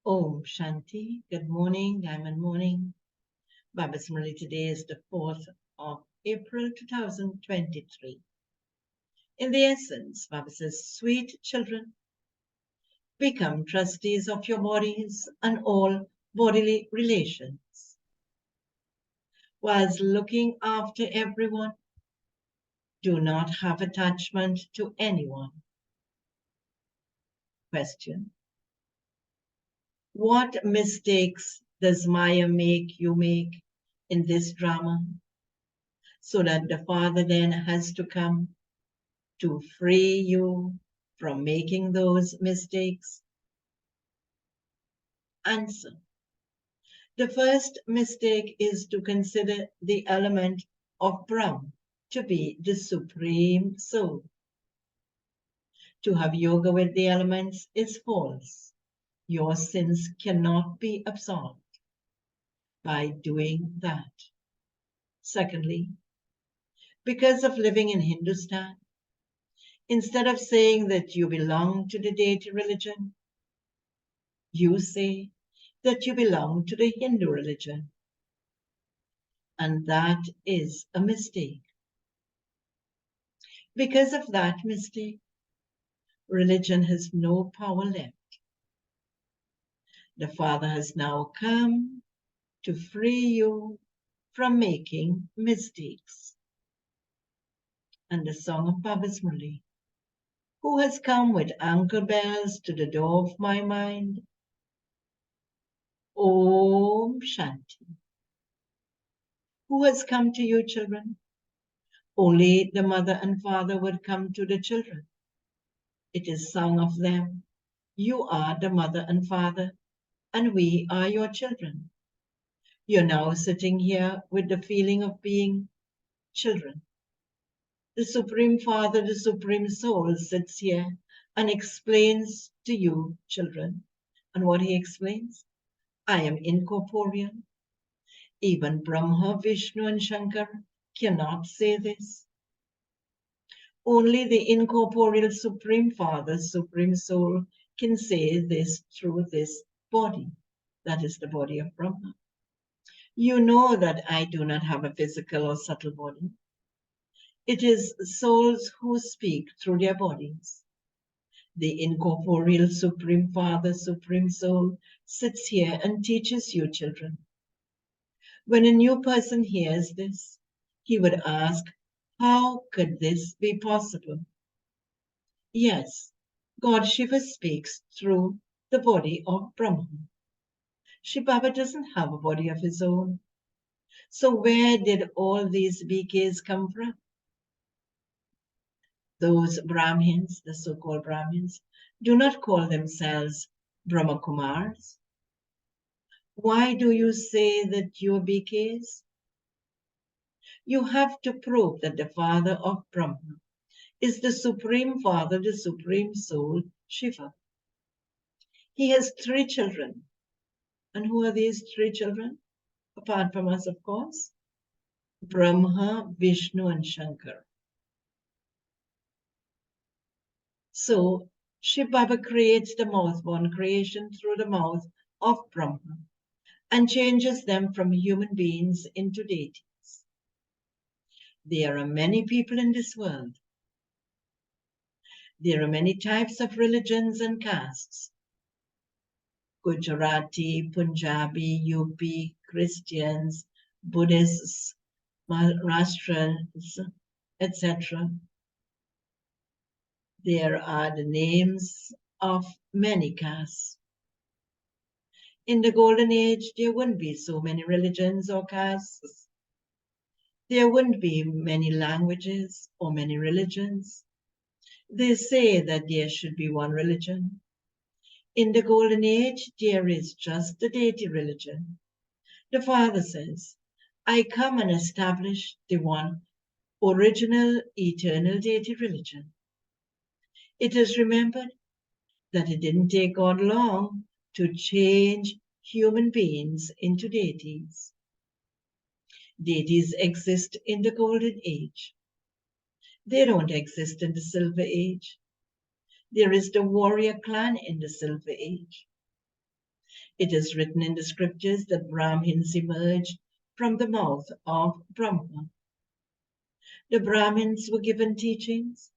Om Shanti. Good morning, Diamond Morning. Baba's Murli. Today is the 4th of April 2023. In the essence, Baba says, sweet children, become trustees of your bodies and all bodily relations. Whilst looking after everyone, do not have attachment to anyone. Question: what mistakes does Maya make you make in this drama, so that the Father then has to come to free you from making those mistakes? Answer: the first mistake is to consider the element of Brahm to be the supreme soul. To have yoga with the elements is false. Your sins cannot be absolved by doing that. Secondly, because of living in Hindustan, instead of saying that you belong to the deity religion, you say that you belong to the Hindu religion. And that is a mistake. Because of that mistake, religion has no power left. The Father has now come to free you from making mistakes. And the song of Baba's Murli: who has come with ankle bells to the door of my mind? Om Shanti. Who has come to you, children? Only the mother and father would come to the children. It is sung of them. You are the mother and father, and we are your children. You're now sitting here with the feeling of being children. The Supreme Father, the Supreme Soul, sits here and explains to you, children. And what he explains? I am incorporeal. Even Brahma, Vishnu, and Shankar cannot say this. Only the incorporeal Supreme Father, Supreme Soul, can say this through this body. That is the body of Brahma. You know that I do not have a physical or subtle body. It is souls who speak through their bodies. The incorporeal Supreme Father, Supreme Soul, sits here and teaches you, children. When a new person hears this, he would ask, how could this be possible? Yes, God Shiva speaks through the body of Brahma. Shiva Baba doesn't have a body of his own. So where did all these BKs come from? Those Brahmins, the so-called Brahmins, do not call themselves Brahma Kumars. Why do you say that you are BKs? You have to prove that the father of Brahma is the Supreme Father, the Supreme Soul, Shiva. He has 3 children. And who are these 3 children? Apart from us, of course. Brahma, Vishnu, and Shankar. So, Shiva Baba creates the mouth-born creation through the mouth of Brahma and changes them from human beings into deities. There are many people in this world. There are many types of religions and castes. Gujarati, Punjabi, UP, Christians, Buddhists, Maharashtrians, etc. There are the names of many castes. In the golden age, there wouldn't be so many religions or castes. There wouldn't be many languages or many religions. They say that there should be one religion. In the golden age, there is just the deity religion. The Father says, I come and establish the one original eternal deity religion. It is remembered that it didn't take God long to change human beings into deities. Deities exist in the golden age. They don't exist in the silver age. There is the warrior clan in the silver age. It is written in the scriptures that Brahmins emerged from the mouth of Brahma. The Brahmins were given teachings,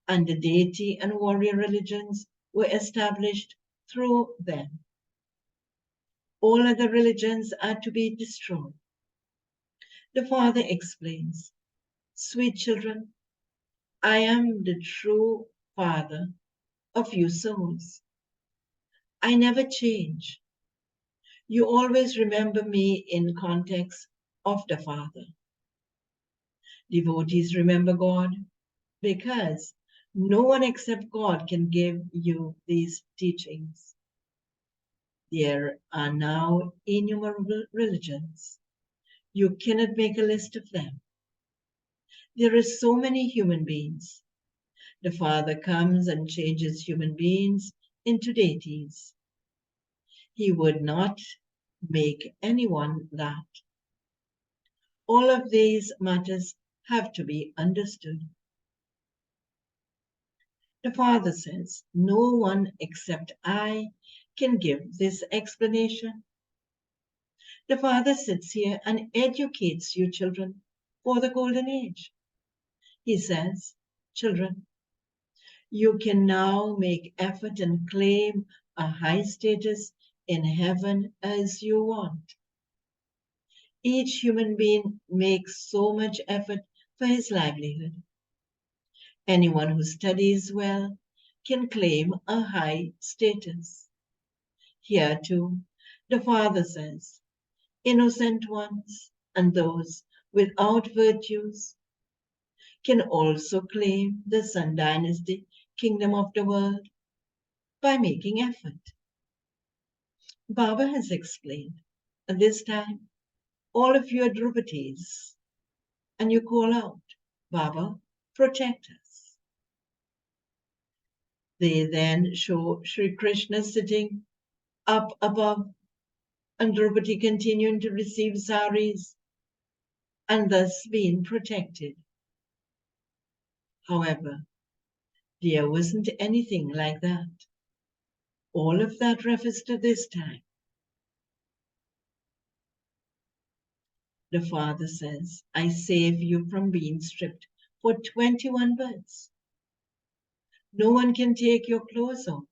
and the deity and warrior religions were established through them. All other religions are to be destroyed. The Father explains, "Sweet children, I am the true Father of you souls. I never change. You always remember me in context of the Father. Devotees remember God because no one except God can give you these teachings. There are now innumerable religions. You cannot make a list of them. There are so many human beings. The Father comes and changes human beings into deities. He would not make anyone that. All of these matters have to be understood." The Father says, "No one except I can give this explanation." The Father sits here and educates you children for the golden age. He says, "Children, you can now make effort and claim a high status in heaven as you want." Each human being makes so much effort for his livelihood. Anyone who studies well can claim a high status. Here too, the Father says, innocent ones and those without virtues can also claim the Sun Dynasty kingdom of the world by making effort. Baba has explained, and this time all of you are Drupatis, and you call out, "Baba, protect us." They then show Sri Krishna sitting up above and Drupadi continuing to receive saris and thus being protected. However, there wasn't anything like that. All of that refers to this time. The Father says, "I save you from being stripped for 21 births. No one can take your clothes off.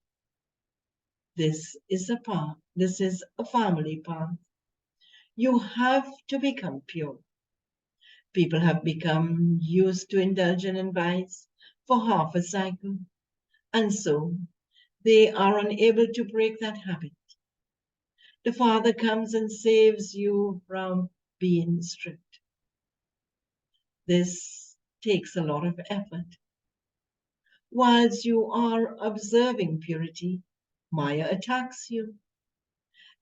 This is a path. This is a family path. You have to become pure." People have become used to indulging in vice for half a cycle, and so they are unable to break that habit. The Father comes and saves you from being stripped. This takes a lot of effort. Whilst you are observing purity, Maya attacks you.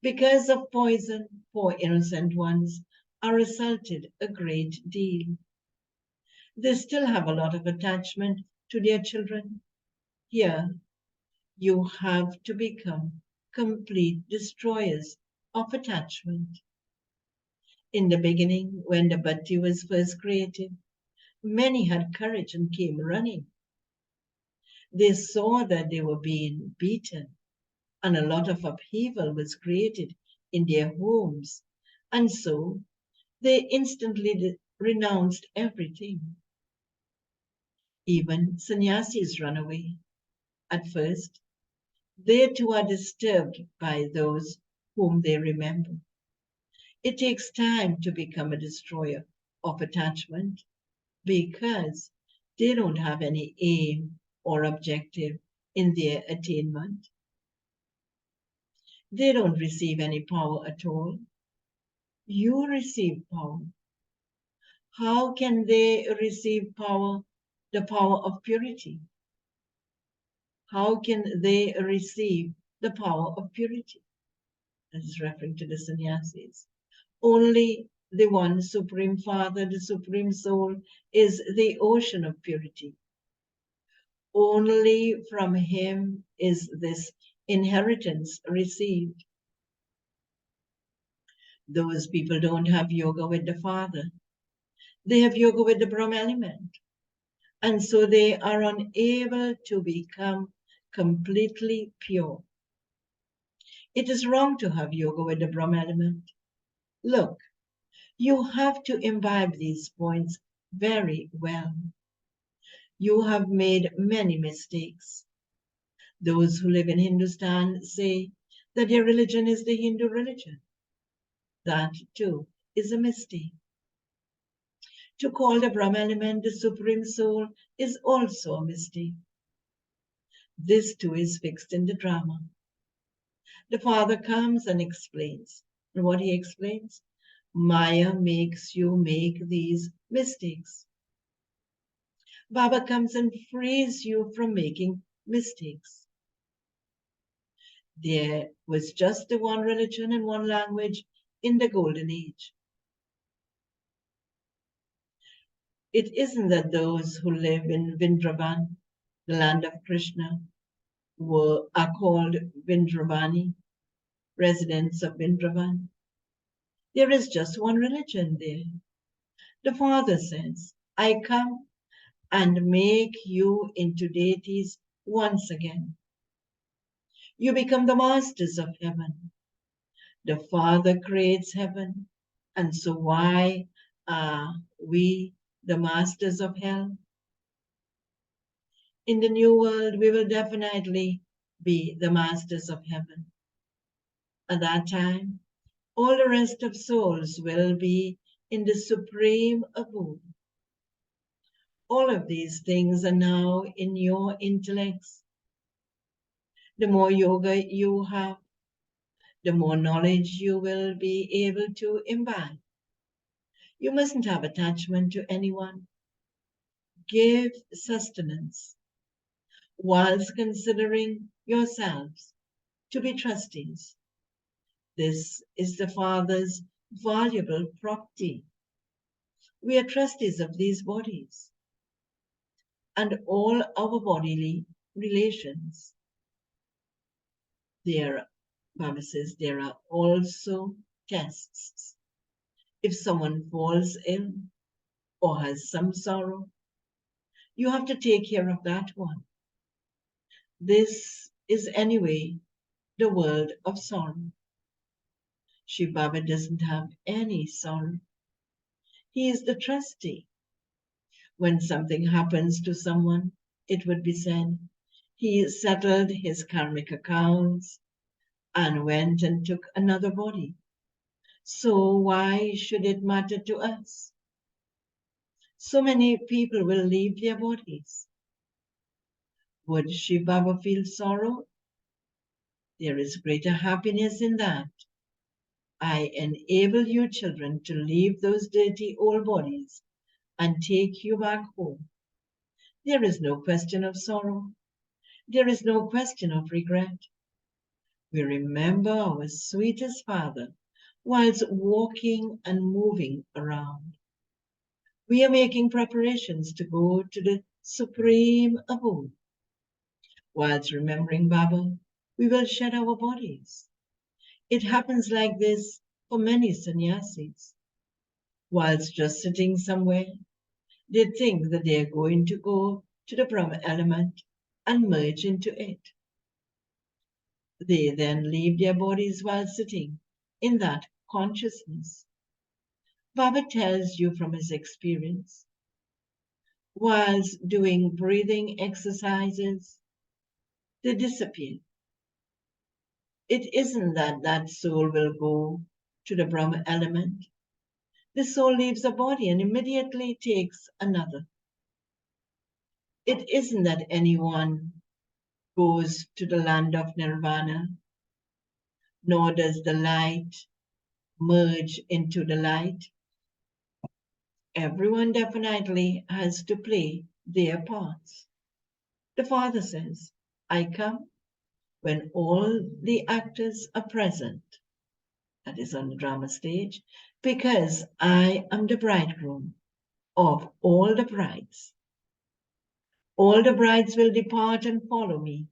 Because of poison, poor innocent ones are assaulted a great deal. They still have a lot of attachment to their children. Here, you have to become complete destroyers of attachment. In the beginning, when the bhakti was first created, many had courage and came running. They saw that they were being beaten, and a lot of upheaval was created in their homes, and so they instantly renounced everything. Even sannyasis run away. At first, they too are disturbed by those whom they remember. It takes time to become a destroyer of attachment because they don't have any aim or objective in their attainment. They don't receive any power at all. You receive power. How can they receive power, the power of purity? How can they receive the power of purity? This is referring to the sannyasis. Only the one Supreme Father, the Supreme Soul, is the ocean of purity. Only from him is this inheritance received. Those people don't have yoga with the Father. They have yoga with the Brahma element. And so they are unable to become completely pure. It is wrong to have yoga with the Brahma element. Look, you have to imbibe these points very well. You have made many mistakes. Those who live in Hindustan say that their religion is the Hindu religion. That too is a mistake. To call the Brahma element the Supreme Soul is also a mistake. This too is fixed in the drama. The father comes and explains. And what he explains? Maya makes you make these mistakes. Baba comes and frees you from making mistakes. There was just the one religion and one language in the golden age. It isn't that those who live in Vrindavan, the land of Krishna, are called Vrindravani, residents of Vrindavan. There is just one religion there. The Father says, I come and make you into deities once again. You become the masters of heaven. The Father creates heaven, and so why are we the masters of hell? In the new world, we will definitely be the masters of heaven. At that time, all the rest of souls will be in the supreme abode. All of these things are now in your intellects. The more yoga you have, the more knowledge you will be able to imbibe. You mustn't have attachment to anyone. Give sustenance whilst considering yourselves to be trustees. This is the Father's valuable property. We are trustees of these bodies and all our bodily relations. Baba says, there are also tests. If someone falls ill or has some sorrow, you have to take care of that one. This is anyway the world of sorrow. Shiv Baba doesn't have any sorrow. He is the trustee. When something happens to someone, it would be said, he settled his karmic accounts and went and took another body. So why should it matter to us? So many people will leave their bodies. Would Shiv Baba feel sorrow? There is greater happiness in that. I enable you children to leave those dirty old bodies and take you back home. There is no question of sorrow. There is no question of regret. We remember our sweetest Father whilst walking and moving around. We are making preparations to go to the supreme abode. Whilst remembering Baba, we will shed our bodies. It happens like this for many sannyasis. Whilst just sitting somewhere, they think that they are going to go to the Brahma element and merge into it. They then leave their bodies while sitting in that consciousness. Baba tells you from his experience, whilst doing breathing exercises, they disappear. It isn't that that soul will go to the Brahma element. The soul leaves the body and immediately takes another. It isn't that anyone goes to the land of nirvana, nor does the light merge into the light. Everyone definitely has to play their parts. The Father says, I come when all the actors are present, that is on the drama stage, because I am the bridegroom of all the brides. All the brides will depart and follow me.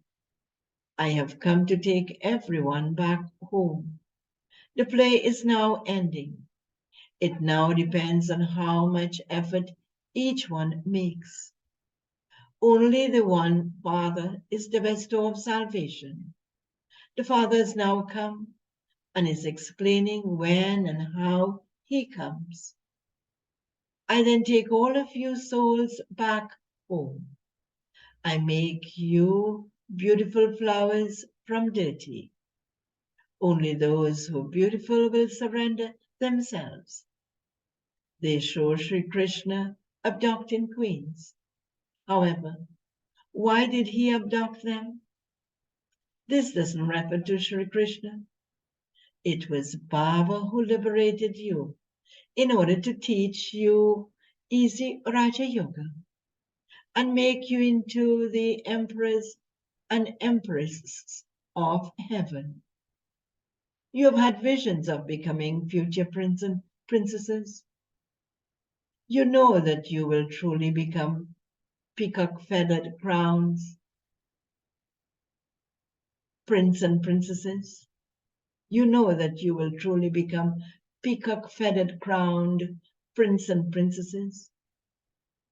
I have come to take everyone back home. The play is now ending. It now depends on how much effort each one makes. Only the one Father is the bestower of salvation. The Father has now come and is explaining when and how he comes. I then take all of you souls back home. I make you beautiful flowers from dirty. Only those who are beautiful will surrender themselves. They show Sri Krishna abducting queens. However, why did he abduct them? This doesn't refer to Sri Krishna. It was Baba who liberated you in order to teach you easy Raja Yoga and make you into the emperors and empresses of heaven. You have had visions of becoming future prince and princesses. You know that you will truly become peacock-feathered crowns, prince and princesses. You know that you will truly become peacock-feathered crowned prince and princesses.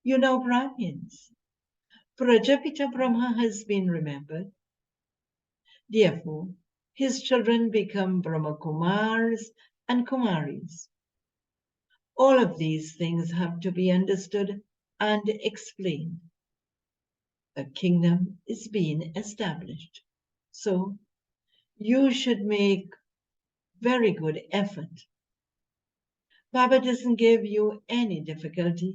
You know Brahmins. Prajapita Brahma has been remembered. Therefore, his children become Brahma Kumars and Kumaris. All of these things have to be understood and explained. A kingdom is being established. So you should make very good effort. Baba doesn't give you any difficulty.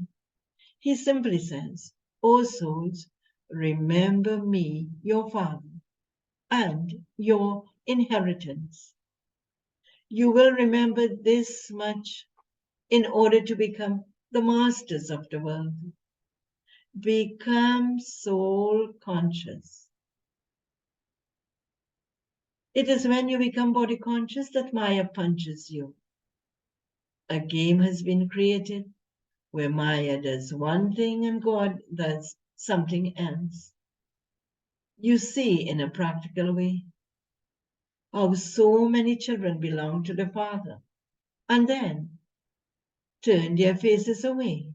He simply says, O souls, remember me, your father, and your inheritance. You will remember this much in order to become the masters of the world. Become soul conscious. It is when you become body conscious that Maya punches you. A game has been created where Maya does one thing and God does something else. You see in a practical way how so many children belong to the Father and then turn their faces away.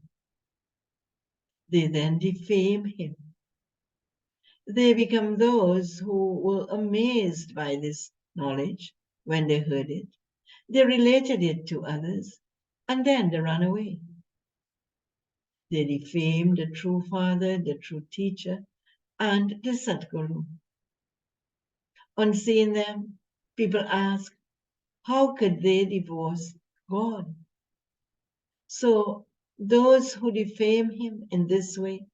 They then defame him. They become those who were amazed by this knowledge when they heard it. They related it to others and then they ran away. They defame the true Father, the true teacher, and the Sadguru. On seeing them, people ask, how could they divorce God? So those who defame him in this way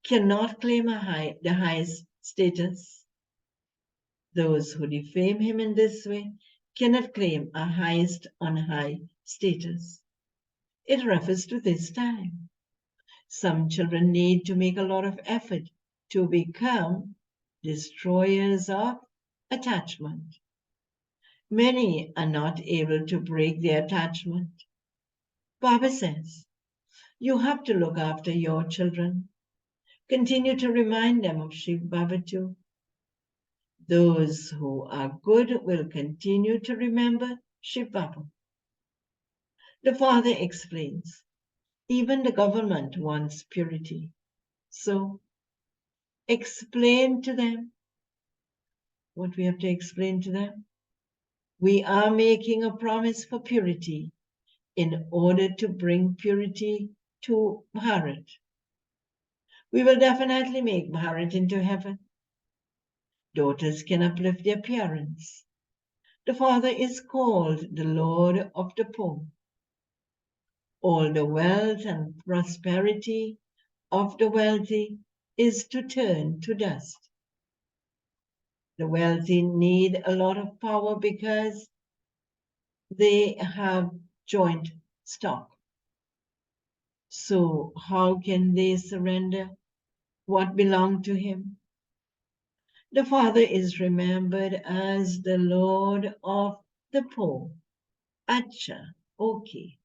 cannot claim the highest status. Those who defame him in this way cannot claim a highest on high status. It refers to this time. Some children need to make a lot of effort to become destroyers of attachment. Many are not able to break their attachment. Baba says, you have to look after your children. Continue to remind them of Shiv Baba too. Those who are good will continue to remember Shiv Baba. The Father explains, even the government wants purity. So explain to them what we have to explain to them. We are making a promise for purity in order to bring purity to Bharat. We will definitely make Bharat into heaven. Daughters can uplift their parents. The Father is called the Lord of the poor. All the wealth and prosperity of the wealthy is to turn to dust. The wealthy need a lot of power because they have joint stock. So how can they surrender what belonged to him? The Father is remembered as the Lord of the poor. Acha, okay.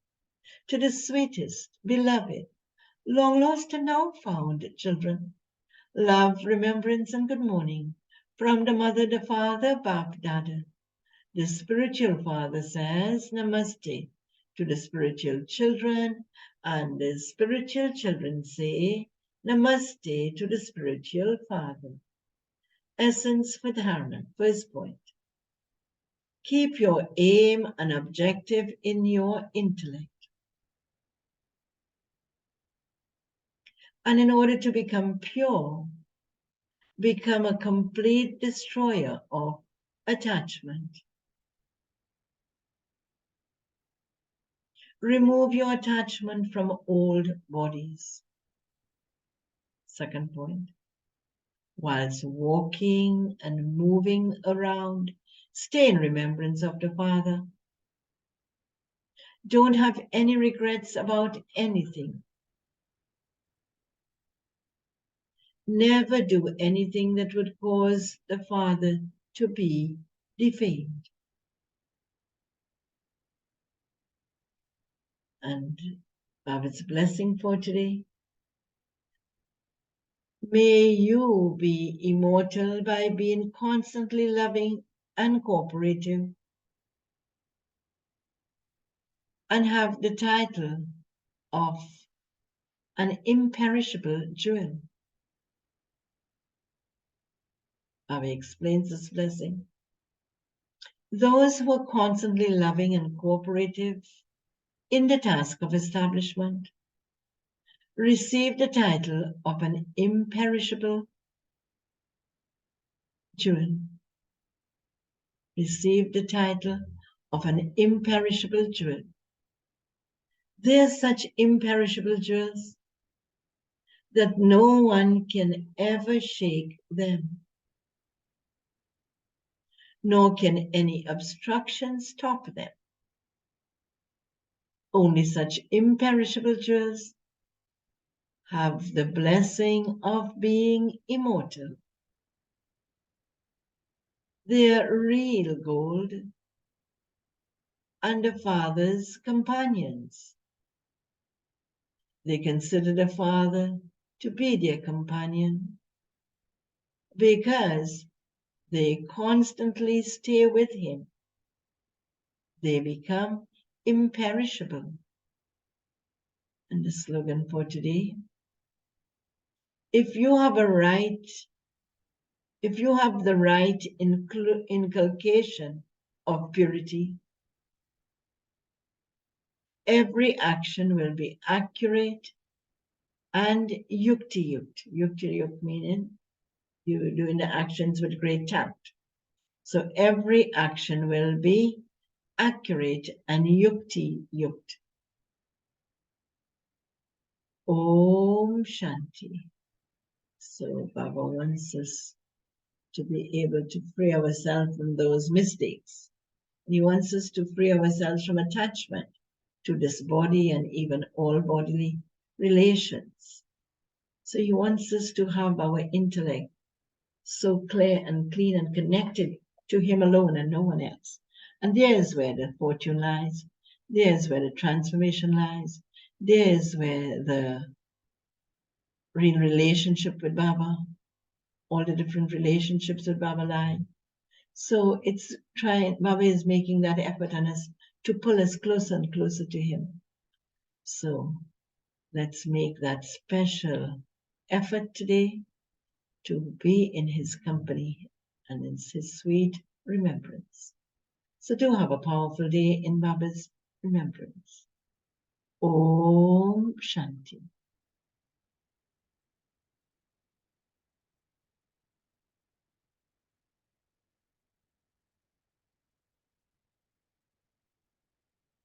To the sweetest, beloved, long lost and now found children. Love, remembrance, and good morning from the mother, the father, Bap Dada. The spiritual father says Namaste to the spiritual children, and the spiritual children say Namaste to the spiritual father. Essence for Dharana. First point. Keep your aim and objective in your intellect. And in order to become pure, become a complete destroyer of attachment. Remove your attachment from old bodies. Second point. Whilst walking and moving around, stay in remembrance of the Father. Don't have any regrets about anything. Never do anything that would cause the Father to be defamed. And Baba's blessing for today. May you be immortal by being constantly loving and cooperative, and have the title of an imperishable jewel. Baba explains this blessing. Those who are constantly loving and cooperative in the task of establishment receive the title of an imperishable jewel. Receive the title of an imperishable jewel. They are such imperishable jewels that no one can ever shake them, nor can any obstruction stop them. Only such imperishable jewels have the blessing of being immortal. They are real gold and the Father's companions. They consider the Father to be their companion because they constantly stay with Him. They become imperishable. And the slogan for today, if you have the right inculcation of purity, every action will be accurate and yukti-yukt. Yukti-yukt meaning you're doing the actions with great tact. So every action will be accurate and yukti-yukt. Om Shanti. So Baba wants us to be able to free ourselves from those mistakes. And he wants us to free ourselves from attachment to this body and even all bodily relations. So he wants us to have our intellect so clear and clean and connected to him alone and no one else. And there's where the fortune lies. There's where the transformation lies. There's where the real relationship with Baba, all the different relationships with Baba lie. So Baba is making that effort on us to pull us closer and closer to him. So let's make that special effort today to be in his company and in his sweet remembrance. So do have a powerful day in Baba's remembrance. Om Shanti.